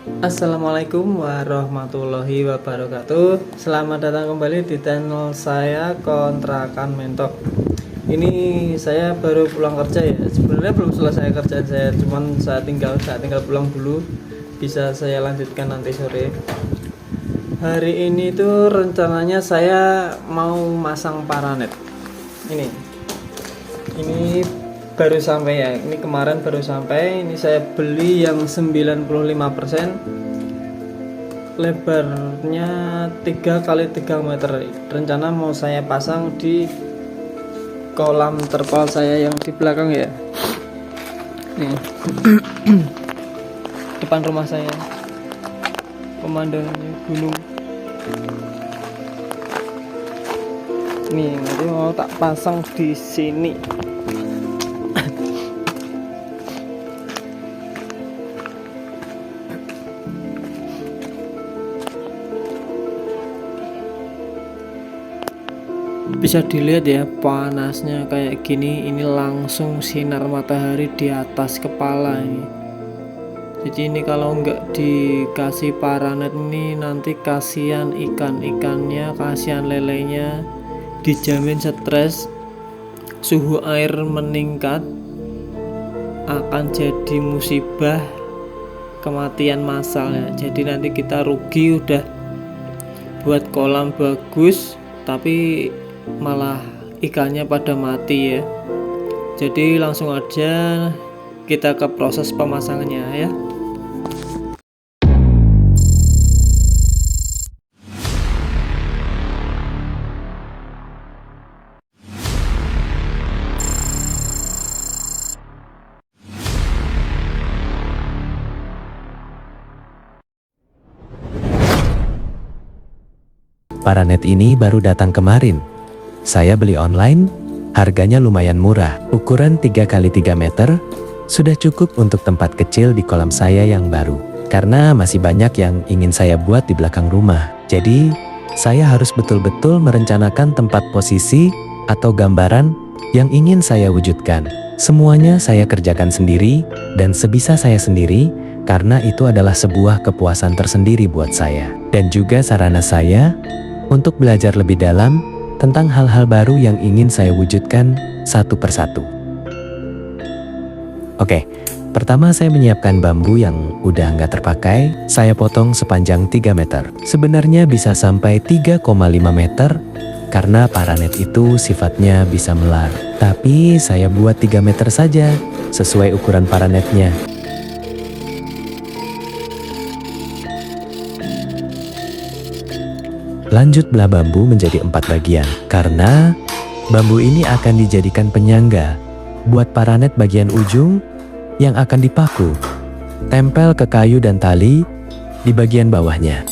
Assalamualaikum warahmatullahi wabarakatuh. Selamat datang kembali di channel saya Kontrakan Mentok. Ini saya baru pulang kerja ya. Sebenarnya belum selesai kerjaan saya, cuman saya tinggal pulang dulu. Bisa saya lanjutkan nanti sore. Hari ini tuh rencananya saya mau masang paranet. Ini baru sampai ya, ini kemarin baru sampai. Ini saya beli yang 95%, lebarnya 3 kali 3 meter. Rencana mau saya pasang di kolam terpal saya yang di belakang ya, nih. Depan rumah saya pemandangannya gunung. Nih nanti mau tak pasang di sini. Bisa dilihat ya panasnya kayak gini, ini langsung sinar matahari di atas kepala ini. Jadi ini kalau nggak dikasih paranet ini nanti kasihan ikan-ikannya, kasihan lelenya, dijamin stres, suhu air meningkat, akan jadi musibah kematian massal ya. Jadi nanti kita rugi udah buat kolam bagus tapi malah ikannya pada mati ya. Jadi langsung aja kita ke proses pemasangannya ya. Paranet ini baru datang kemarin. Saya beli online, harganya lumayan murah. Ukuran 3 kali 3 meter, sudah cukup untuk tempat kecil di kolam saya yang baru. Karena masih banyak yang ingin saya buat di belakang rumah. Jadi, saya harus betul-betul merencanakan tempat posisi atau gambaran yang ingin saya wujudkan. Semuanya saya kerjakan sendiri dan sebisa saya sendiri, karena itu adalah sebuah kepuasan tersendiri buat saya. Dan juga sarana saya untuk belajar lebih dalam tentang hal-hal baru yang ingin saya wujudkan satu persatu. Oke, pertama saya menyiapkan bambu yang udah nggak terpakai. Saya potong sepanjang 3 meter. Sebenarnya bisa sampai 3,5 meter karena paranet itu sifatnya bisa melar. Tapi saya buat 3 meter saja, sesuai ukuran paranetnya. Lanjut belah bambu menjadi 4 bagian, karena bambu ini akan dijadikan penyangga buat paranet bagian ujung yang akan dipaku, tempel ke kayu dan tali di bagian bawahnya.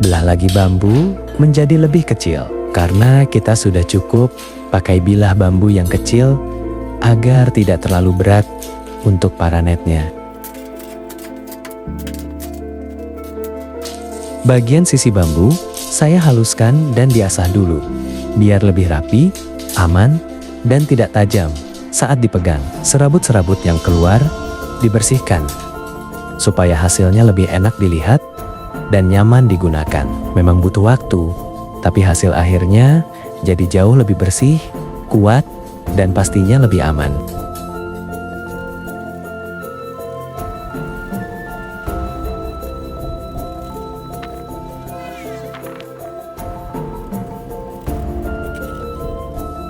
Belah lagi bambu menjadi lebih kecil, karena kita sudah cukup pakai bilah bambu yang kecil agar tidak terlalu berat untuk paranetnya. Bagian sisi bambu saya haluskan dan diasah dulu, biar lebih rapi, aman, dan tidak tajam saat dipegang. Serabut-serabut yang keluar dibersihkan, supaya hasilnya lebih enak dilihat dan nyaman digunakan. Memang butuh waktu, tapi hasil akhirnya jadi jauh lebih bersih, kuat, dan pastinya lebih aman.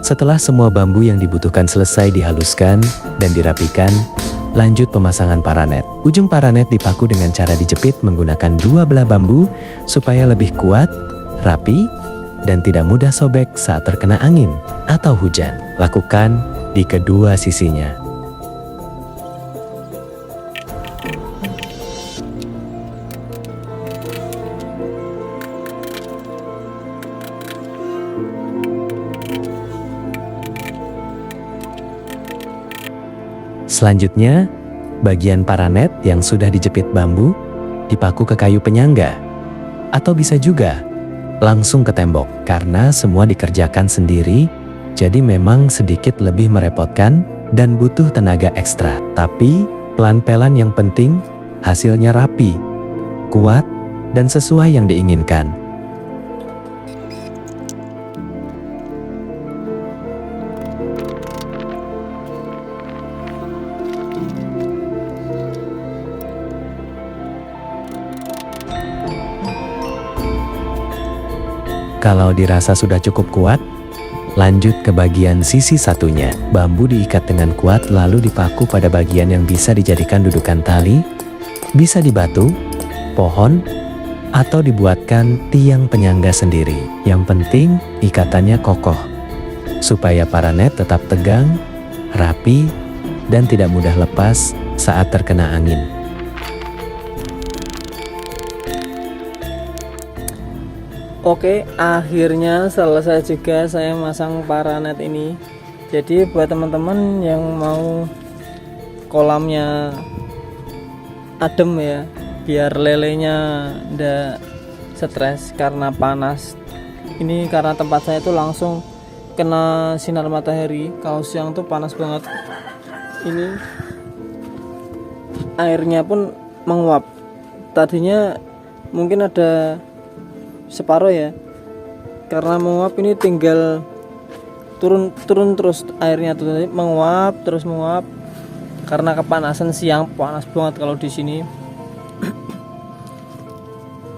Setelah semua bambu yang dibutuhkan selesai dihaluskan dan dirapikan, lanjut pemasangan paranet. Ujung paranet dipaku dengan cara dijepit menggunakan 2 belah bambu supaya lebih kuat, rapi, dan tidak mudah sobek saat terkena angin atau hujan. Lakukan di kedua sisinya. Selanjutnya, bagian paranet yang sudah dijepit bambu dipaku ke kayu penyangga, atau bisa juga langsung ke tembok. Karena semua dikerjakan sendiri, jadi memang sedikit lebih merepotkan dan butuh tenaga ekstra. Tapi pelan-pelan yang penting hasilnya rapi, kuat, dan sesuai yang diinginkan. Kalau dirasa sudah cukup kuat, lanjut ke bagian sisi satunya. Bambu diikat dengan kuat lalu dipaku pada bagian yang bisa dijadikan dudukan tali, bisa di batu, pohon, atau dibuatkan tiang penyangga sendiri. Yang penting ikatannya kokoh, supaya paranet tetap tegang, rapi, dan tidak mudah lepas saat terkena angin. Oke, akhirnya selesai juga saya masang paranet ini. Jadi buat teman-teman yang mau kolamnya adem ya, biar lelenya ndak stres karena panas. Ini karena tempat saya itu langsung kena sinar matahari. Kalau siang tuh panas banget. Ini airnya pun menguap. Tadinya mungkin ada separuh ya, karena menguap ini tinggal turun terus airnya tuh menguap karena kepanasan siang, panas banget kalau di sini.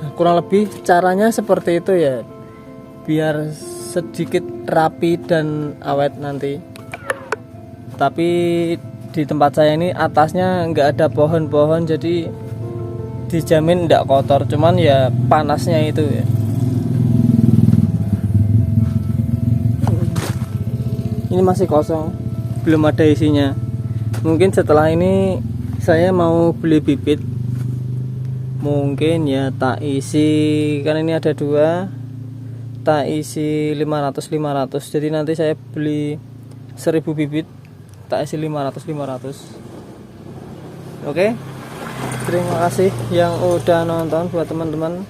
Nah, kurang lebih caranya seperti itu ya, biar sedikit rapi dan awet nanti. Tapi di tempat saya ini atasnya nggak ada pohon-pohon, jadi dijamin nggak kotor, cuman ya panasnya itu ya. Ini masih kosong, belum ada isinya. Mungkin setelah ini saya mau beli bibit, mungkin ya tak isi, kan ini ada 2, tak isi 500. Jadi nanti saya beli 1000 bibit, tak isi 500. Oke, terima kasih yang udah nonton. Buat teman-teman,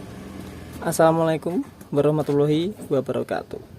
assalamualaikum warahmatullahi wabarakatuh.